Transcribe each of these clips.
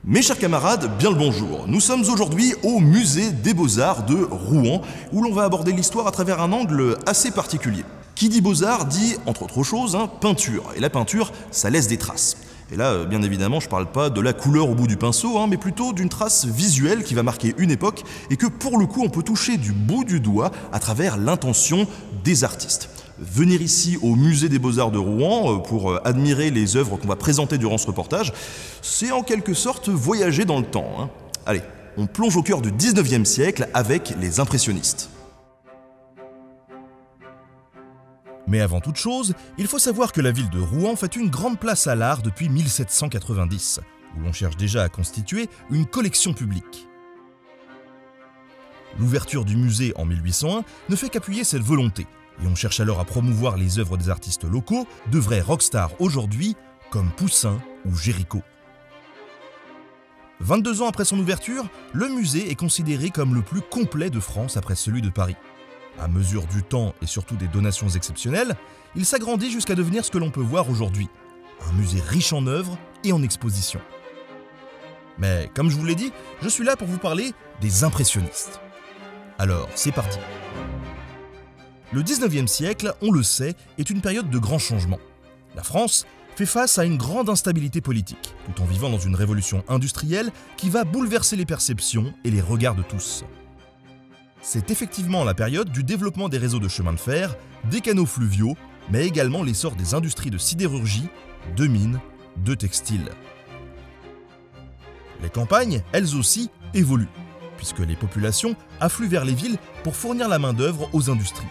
Mes chers camarades, bien le bonjour. Nous sommes aujourd'hui au musée des Beaux-Arts de Rouen, où l'on va aborder l'histoire à travers un angle assez particulier. Qui dit Beaux-Arts dit, entre autres choses, peinture. Et la peinture, ça laisse des traces. Et là, bien évidemment, je parle pas de la couleur au bout du pinceau, mais plutôt d'une trace visuelle qui va marquer une époque et que pour le coup on peut toucher du bout du doigt à travers l'intention des artistes. Venir ici au musée des Beaux-Arts de Rouen pour admirer les œuvres qu'on va présenter durant ce reportage, c'est en quelque sorte voyager dans le temps. Allez, on plonge au cœur du 19e siècle avec les impressionnistes. Mais avant toute chose, il faut savoir que la ville de Rouen fait une grande place à l'art depuis 1790, où l'on cherche déjà à constituer une collection publique. L'ouverture du musée en 1801 ne fait qu'appuyer cette volonté, et on cherche alors à promouvoir les œuvres des artistes locaux, de vrais rockstars aujourd'hui, comme Poussin ou Géricault. 22 ans après son ouverture, le musée est considéré comme le plus complet de France après celui de Paris. À mesure du temps et surtout des donations exceptionnelles, il s'agrandit jusqu'à devenir ce que l'on peut voir aujourd'hui, un musée riche en œuvres et en expositions. Mais comme je vous l'ai dit, je suis là pour vous parler des impressionnistes. Alors, c'est parti. Le 19e siècle, on le sait, est une période de grands changements. La France fait face à une grande instabilité politique, tout en vivant dans une révolution industrielle qui va bouleverser les perceptions et les regards de tous. C'est effectivement la période du développement des réseaux de chemin de fer, des canaux fluviaux, mais également l'essor des industries de sidérurgie, de mines, de textiles. Les campagnes, elles aussi, évoluent, puisque les populations affluent vers les villes pour fournir la main-d'œuvre aux industries.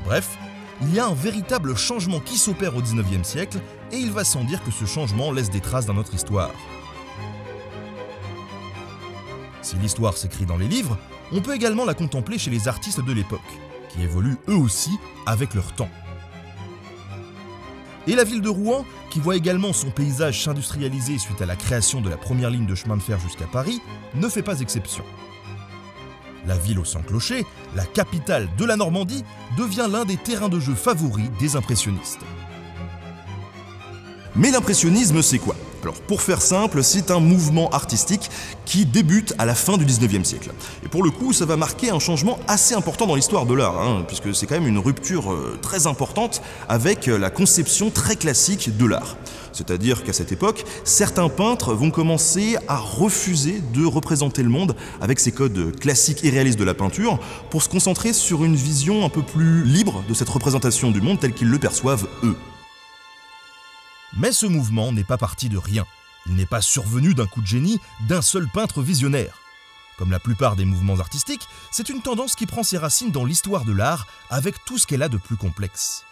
Bref, il y a un véritable changement qui s'opère au 19e siècle, et il va sans dire que ce changement laisse des traces dans notre histoire. Si l'histoire s'écrit dans les livres, on peut également la contempler chez les artistes de l'époque, qui évoluent eux aussi avec leur temps. Et la ville de Rouen, qui voit également son paysage s'industrialiser suite à la création de la première ligne de chemin de fer jusqu'à Paris, ne fait pas exception. La ville aux 100 clochers, la capitale de la Normandie, devient l'un des terrains de jeu favoris des impressionnistes. Mais l'impressionnisme, c'est quoi? Alors, pour faire simple, c'est un mouvement artistique qui débute à la fin du 19e siècle. Et pour le coup, ça va marquer un changement assez important dans l'histoire de l'art, puisque c'est quand même une rupture très importante avec la conception très classique de l'art. C'est-à-dire qu'à cette époque, certains peintres vont commencer à refuser de représenter le monde avec ces codes classiques et réalistes de la peinture pour se concentrer sur une vision un peu plus libre de cette représentation du monde tel qu'ils le perçoivent eux. Mais ce mouvement n'est pas parti de rien. Il n'est pas survenu d'un coup de génie d'un seul peintre visionnaire. Comme la plupart des mouvements artistiques, c'est une tendance qui prend ses racines dans l'histoire de l'art avec tout ce qu'elle a de plus complexe.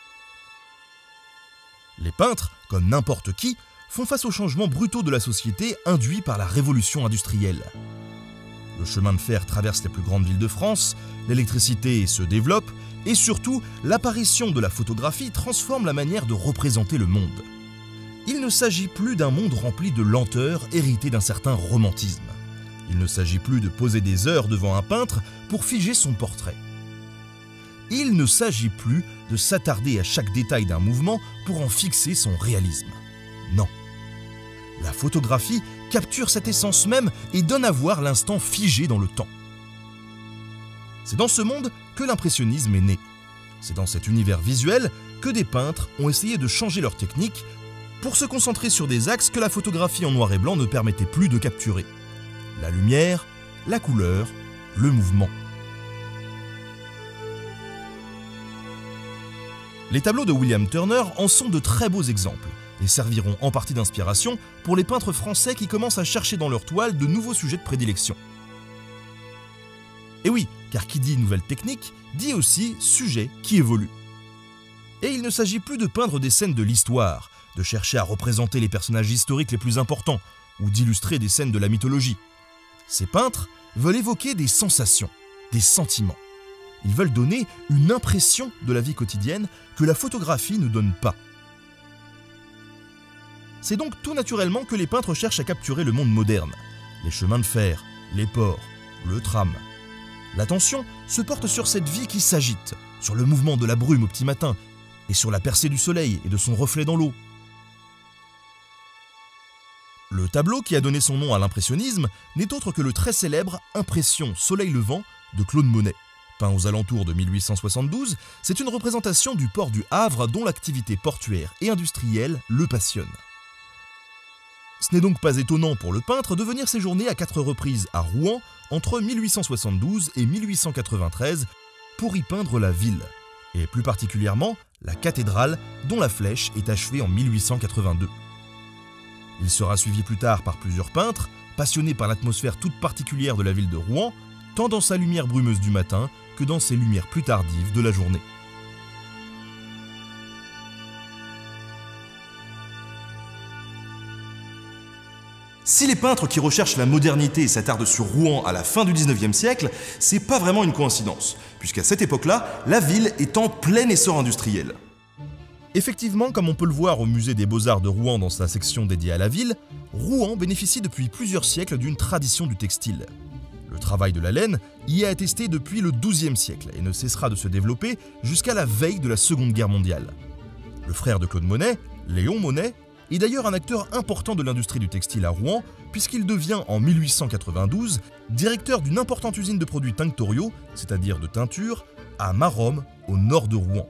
Les peintres, comme n'importe qui, font face aux changements brutaux de la société induits par la révolution industrielle. Le chemin de fer traverse les plus grandes villes de France, l'électricité se développe et surtout, l'apparition de la photographie transforme la manière de représenter le monde. Il ne s'agit plus d'un monde rempli de lenteur hérité d'un certain romantisme. Il ne s'agit plus de poser des heures devant un peintre pour figer son portrait. Il ne s'agit plus de s'attarder à chaque détail d'un mouvement pour en fixer son réalisme. Non. La photographie capture cette essence même et donne à voir l'instant figé dans le temps. C'est dans ce monde que l'impressionnisme est né. C'est dans cet univers visuel que des peintres ont essayé de changer leur technique pour se concentrer sur des axes que la photographie en noir et blanc ne permettait plus de capturer. La lumière, la couleur, le mouvement. Les tableaux de William Turner en sont de très beaux exemples et serviront en partie d'inspiration pour les peintres français qui commencent à chercher dans leurs toiles de nouveaux sujets de prédilection. Et oui, car qui dit nouvelle technique, dit aussi sujet qui évolue. Et il ne s'agit plus de peindre des scènes de l'histoire, de chercher à représenter les personnages historiques les plus importants, ou d'illustrer des scènes de la mythologie. Ces peintres veulent évoquer des sensations, des sentiments. Ils veulent donner une impression de la vie quotidienne que la photographie ne donne pas. C'est donc tout naturellement que les peintres cherchent à capturer le monde moderne, les chemins de fer, les ports, le tram. L'attention se porte sur cette vie qui s'agite, sur le mouvement de la brume au petit matin, et sur la percée du soleil et de son reflet dans l'eau. Le tableau qui a donné son nom à l'impressionnisme n'est autre que le très célèbre Impression Soleil levant de Claude Monet. Peint aux alentours de 1872, c'est une représentation du port du Havre dont l'activité portuaire et industrielle le passionne. Ce n'est donc pas étonnant pour le peintre de venir séjourner à 4 reprises à Rouen entre 1872 et 1893 pour y peindre la ville, et plus particulièrement la cathédrale dont la flèche est achevée en 1882. Il sera suivi plus tard par plusieurs peintres, passionnés par l'atmosphère toute particulière de la ville de Rouen, tant dans sa lumière brumeuse du matin que dans ses lumières plus tardives de la journée. Si les peintres qui recherchent la modernité s'attardent sur Rouen à la fin du 19e siècle, c'est pas vraiment une coïncidence, puisqu'à cette époque-là, la ville est en plein essor industriel. Effectivement, comme on peut le voir au musée des Beaux-Arts de Rouen dans sa section dédiée à la ville, Rouen bénéficie depuis plusieurs siècles d'une tradition du textile. Le travail de la laine y est attesté depuis le XIIe siècle et ne cessera de se développer jusqu'à la veille de la Seconde Guerre mondiale. Le frère de Claude Monet, Léon Monet, est d'ailleurs un acteur important de l'industrie du textile à Rouen, puisqu'il devient en 1892 directeur d'une importante usine de produits tinctoriaux, c'est-à-dire de teinture, à Maromme, au nord de Rouen.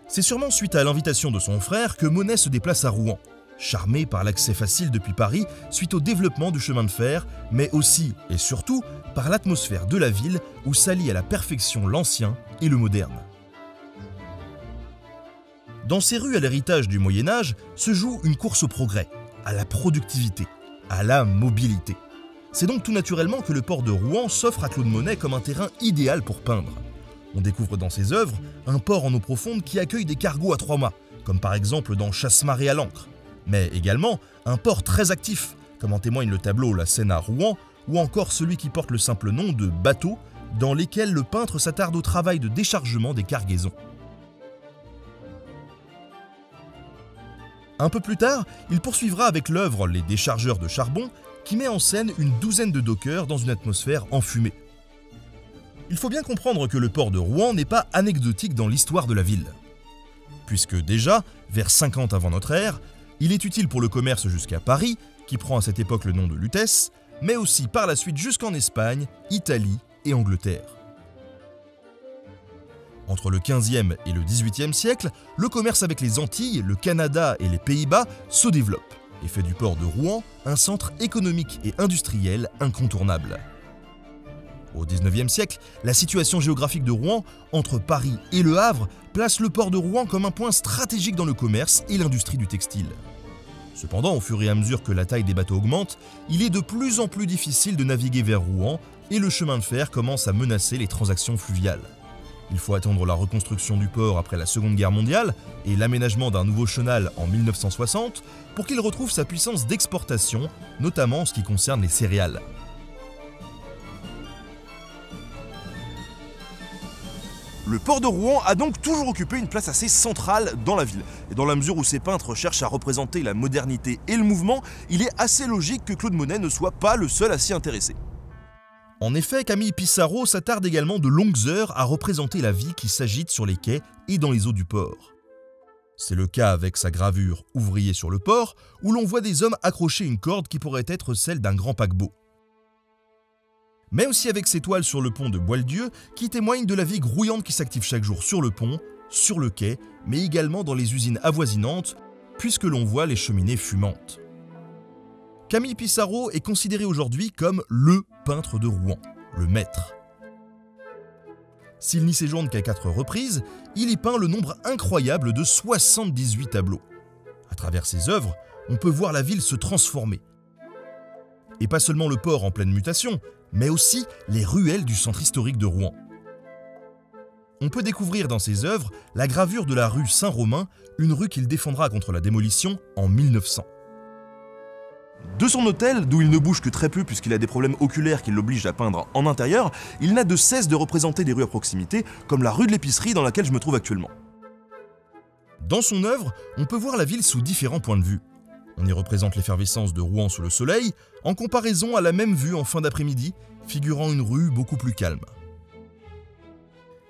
C'est sûrement suite à l'invitation de son frère que Monet se déplace à Rouen, charmé par l'accès facile depuis Paris suite au développement du chemin de fer, mais aussi et surtout par l'atmosphère de la ville où s'allie à la perfection l'ancien et le moderne. Dans ces rues à l'héritage du Moyen-Âge se joue une course au progrès, à la productivité, à la mobilité. C'est donc tout naturellement que le port de Rouen s'offre à Claude Monet comme un terrain idéal pour peindre. On découvre dans ses œuvres un port en eau profonde qui accueille des cargos à 3 mâts, comme par exemple dans Chasse-marée à l'ancre, mais également un port très actif, comme en témoigne le tableau La Seine à Rouen, ou encore celui qui porte le simple nom de Bateau, dans lesquels le peintre s'attarde au travail de déchargement des cargaisons. Un peu plus tard, il poursuivra avec l'œuvre Les Déchargeurs de charbon, qui met en scène une douzaine de dockers dans une atmosphère enfumée. Il faut bien comprendre que le port de Rouen n'est pas anecdotique dans l'histoire de la ville. Puisque déjà, vers 50 avant notre ère, il est utile pour le commerce jusqu'à Paris, qui prend à cette époque le nom de Lutèce, mais aussi par la suite jusqu'en Espagne, Italie et Angleterre. Entre le XVe et le XVIIIe siècle, le commerce avec les Antilles, le Canada et les Pays-Bas se développe et fait du port de Rouen un centre économique et industriel incontournable. Au XIXe siècle, la situation géographique de Rouen, entre Paris et Le Havre, place le port de Rouen comme un point stratégique dans le commerce et l'industrie du textile. Cependant, au fur et à mesure que la taille des bateaux augmente, il est de plus en plus difficile de naviguer vers Rouen et le chemin de fer commence à menacer les transactions fluviales. Il faut attendre la reconstruction du port après la Seconde Guerre mondiale et l'aménagement d'un nouveau chenal en 1960 pour qu'il retrouve sa puissance d'exportation, notamment en ce qui concerne les céréales. Le port de Rouen a donc toujours occupé une place assez centrale dans la ville. Et dans la mesure où ses peintres cherchent à représenter la modernité et le mouvement, il est assez logique que Claude Monet ne soit pas le seul à s'y intéresser. En effet, Camille Pissarro s'attarde également de longues heures à représenter la vie qui s'agite sur les quais et dans les eaux du port. C'est le cas avec sa gravure « Ouvrier sur le port » où l'on voit des hommes accrocher une corde qui pourrait être celle d'un grand paquebot. Mais aussi avec ses toiles sur le pont de Boieldieu qui témoignent de la vie grouillante qui s'active chaque jour sur le pont, sur le quai, mais également dans les usines avoisinantes, puisque l'on voit les cheminées fumantes. Camille Pissarro est considéré aujourd'hui comme le peintre de Rouen, le maître. S'il n'y séjourne qu'à 4 reprises, il y peint le nombre incroyable de 78 tableaux. À travers ses œuvres, on peut voir la ville se transformer. Et pas seulement le port en pleine mutation, mais aussi les ruelles du centre historique de Rouen. On peut découvrir dans ses œuvres la gravure de la rue Saint-Romain, une rue qu'il défendra contre la démolition en 1900. De son hôtel, d'où il ne bouge que très peu puisqu'il a des problèmes oculaires qui l'obligent à peindre en intérieur, il n'a de cesse de représenter des rues à proximité, comme la rue de l'Épicerie dans laquelle je me trouve actuellement. Dans son œuvre, on peut voir la ville sous différents points de vue. On y représente l'effervescence de Rouen sous le soleil, en comparaison à la même vue en fin d'après-midi, figurant une rue beaucoup plus calme.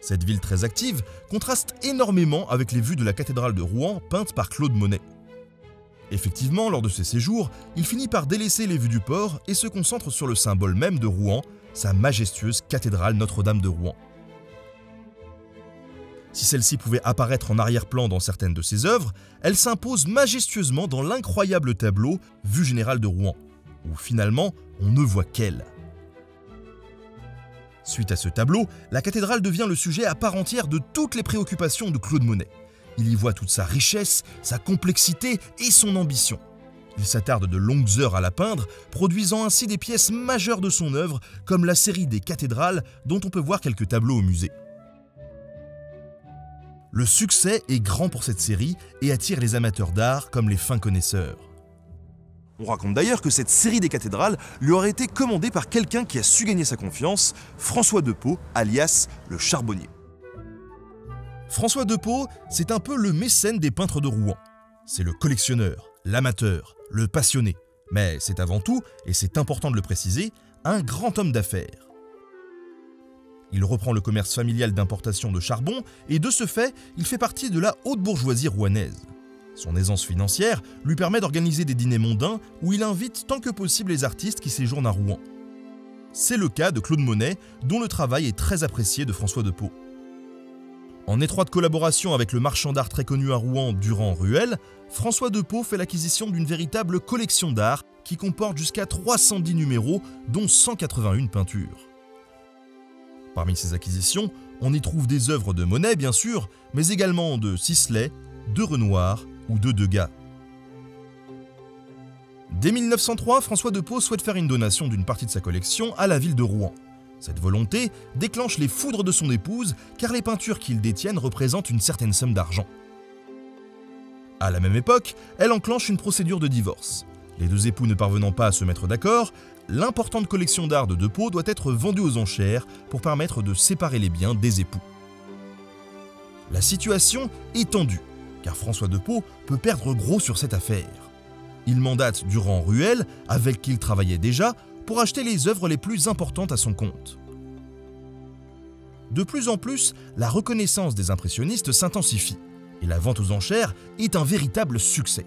Cette ville très active contraste énormément avec les vues de la cathédrale de Rouen peintes par Claude Monet. Effectivement, lors de ses séjours, il finit par délaisser les vues du port et se concentre sur le symbole même de Rouen, sa majestueuse cathédrale Notre-Dame de Rouen. Si celle-ci pouvait apparaître en arrière-plan dans certaines de ses œuvres, elle s'impose majestueusement dans l'incroyable tableau Vue générale de Rouen, où finalement on ne voit qu'elle. Suite à ce tableau, la cathédrale devient le sujet à part entière de toutes les préoccupations de Claude Monet. Il y voit toute sa richesse, sa complexité et son ambition. Il s'attarde de longues heures à la peindre, produisant ainsi des pièces majeures de son œuvre, comme la série des cathédrales dont on peut voir quelques tableaux au musée. Le succès est grand pour cette série et attire les amateurs d'art comme les fins connaisseurs. On raconte d'ailleurs que cette série des cathédrales lui aurait été commandée par quelqu'un qui a su gagner sa confiance, François de Pau, alias le Charbonnier. François de Pau, c'est un peu le mécène des peintres de Rouen. C'est le collectionneur, l'amateur, le passionné. Mais c'est avant tout, et c'est important de le préciser, un grand homme d'affaires. Il reprend le commerce familial d'importation de charbon et de ce fait, il fait partie de la haute bourgeoisie rouennaise. Son aisance financière lui permet d'organiser des dîners mondains où il invite tant que possible les artistes qui séjournent à Rouen. C'est le cas de Claude Monet, dont le travail est très apprécié de François de Pau. En étroite collaboration avec le marchand d'art très connu à Rouen, Durand-Ruel, François de Pau fait l'acquisition d'une véritable collection d'art qui comporte jusqu'à 310 numéros, dont 181 peintures. Parmi ces acquisitions, on y trouve des œuvres de Monet bien sûr, mais également de Sisley, de Renoir ou de Degas. Dès 1903, François de Pau souhaite faire une donation d'une partie de sa collection à la ville de Rouen. Cette volonté déclenche les foudres de son épouse car les peintures qu'ils détiennent représentent une certaine somme d'argent. À la même époque, elle enclenche une procédure de divorce. Les deux époux ne parvenant pas à se mettre d'accord, l'importante collection d'art de Pau doit être vendue aux enchères pour permettre de séparer les biens des époux. La situation est tendue, car François de Pau peut perdre gros sur cette affaire. Il mandate Durand-Ruel, avec qui il travaillait déjà, pour acheter les œuvres les plus importantes à son compte. De plus en plus, la reconnaissance des impressionnistes s'intensifie, et la vente aux enchères est un véritable succès.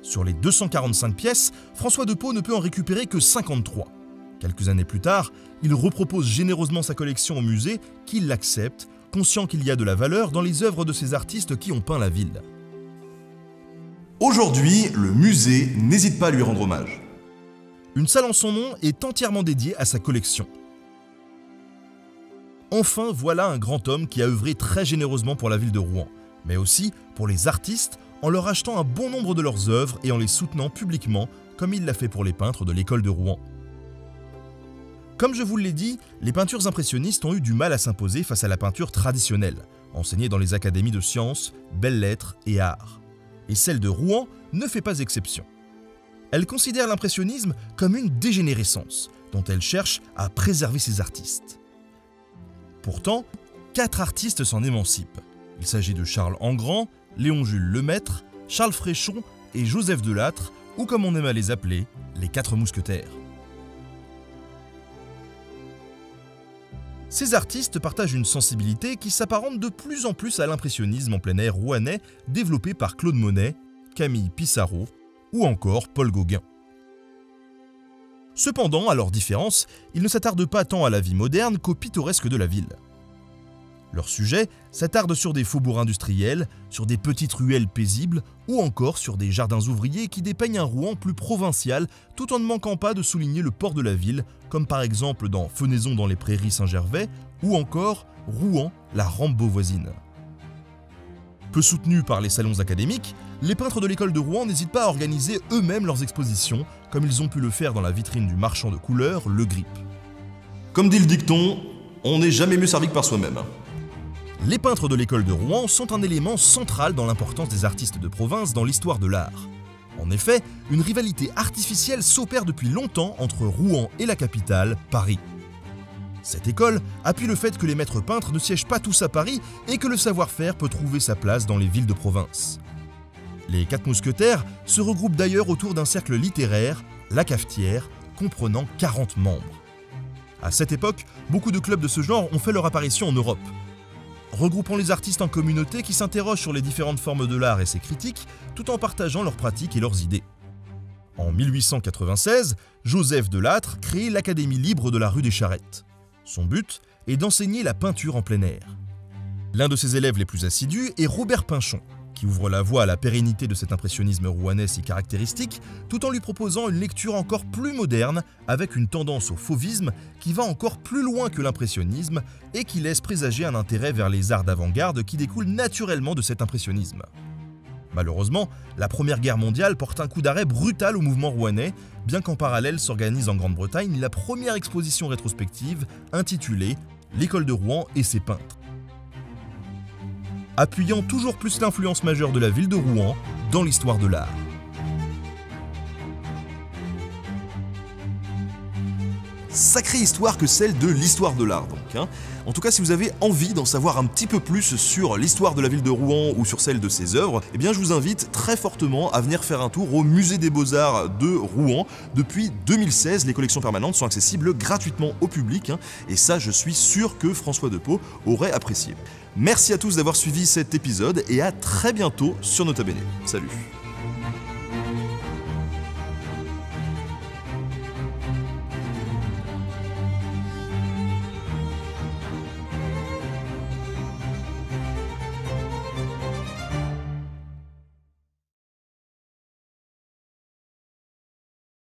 Sur les 245 pièces, François de Pau ne peut en récupérer que 53. Quelques années plus tard, il repropose généreusement sa collection au musée qui l'accepte, conscient qu'il y a de la valeur dans les œuvres de ces artistes qui ont peint la ville. Aujourd'hui, le musée n'hésite pas à lui rendre hommage. Une salle en son nom est entièrement dédiée à sa collection. Enfin, voilà un grand homme qui a œuvré très généreusement pour la ville de Rouen, mais aussi pour les artistes en leur achetant un bon nombre de leurs œuvres et en les soutenant publiquement, comme il l'a fait pour les peintres de l'école de Rouen. Comme je vous l'ai dit, les peintures impressionnistes ont eu du mal à s'imposer face à la peinture traditionnelle, enseignée dans les académies de sciences, belles-lettres et arts. Et celle de Rouen ne fait pas exception. Elle considère l'impressionnisme comme une dégénérescence, dont elle cherche à préserver ses artistes. Pourtant, 4 artistes s'en émancipent. Il s'agit de Charles Engrand, Léon-Jules Lemaître, Charles Fréchon et Joseph Delattre, ou comme on aime à les appeler, les 4 mousquetaires. Ces artistes partagent une sensibilité qui s'apparente de plus en plus à l'impressionnisme en plein air rouennais développé par Claude Monet, Camille Pissarro ou encore Paul Gauguin. Cependant, à leur différence, ils ne s'attardent pas tant à la vie moderne qu'au pittoresque de la ville. Leur sujet s'attarde sur des faubourgs industriels, sur des petites ruelles paisibles ou encore sur des jardins ouvriers qui dépeignent un Rouen plus provincial tout en ne manquant pas de souligner le port de la ville, comme par exemple dans Fenaison dans les prairies Saint-Gervais ou encore Rouen, la rampe beauvoisine. Peu soutenus par les salons académiques, les peintres de l'école de Rouen n'hésitent pas à organiser eux-mêmes leurs expositions, comme ils ont pu le faire dans la vitrine du marchand de couleurs, Le Grip. Comme dit le dicton, on n'est jamais mieux servi que par soi-même. Les peintres de l'école de Rouen sont un élément central dans l'importance des artistes de province dans l'histoire de l'art. En effet, une rivalité artificielle s'opère depuis longtemps entre Rouen et la capitale, Paris. Cette école appuie le fait que les maîtres peintres ne siègent pas tous à Paris et que le savoir-faire peut trouver sa place dans les villes de province. Les 4 mousquetaires se regroupent d'ailleurs autour d'un cercle littéraire, la Cafetière, comprenant 40 membres. À cette époque, beaucoup de clubs de ce genre ont fait leur apparition en Europe. regroupant les artistes en communautés qui s'interrogent sur les différentes formes de l'art et ses critiques, tout en partageant leurs pratiques et leurs idées. En 1896, Joseph Delattre crée l'Académie libre de la rue des Charrettes. Son but est d'enseigner la peinture en plein air. L'un de ses élèves les plus assidus est Robert Pinchon, qui ouvre la voie à la pérennité de cet impressionnisme rouennais si caractéristique, tout en lui proposant une lecture encore plus moderne, avec une tendance au fauvisme qui va encore plus loin que l'impressionnisme et qui laisse présager un intérêt vers les arts d'avant-garde qui découle naturellement de cet impressionnisme. Malheureusement, la Première Guerre mondiale porte un coup d'arrêt brutal au mouvement rouennais, bien qu'en parallèle s'organise en Grande-Bretagne la première exposition rétrospective intitulée « L'école de Rouen et ses peintres ». Appuyant toujours plus l'influence majeure de la ville de Rouen dans l'histoire de l'art. Sacrée histoire que celle de l'histoire de l'art donc. En tout cas, si vous avez envie d'en savoir un petit peu plus sur l'histoire de la ville de Rouen ou sur celle de ses œuvres, eh bien je vous invite très fortement à venir faire un tour au Musée des Beaux-Arts de Rouen. Depuis 2016, les collections permanentes sont accessibles gratuitement au public et ça, je suis sûr que François Depeau aurait apprécié. Merci à tous d'avoir suivi cet épisode et à très bientôt sur Nota Bene. Salut!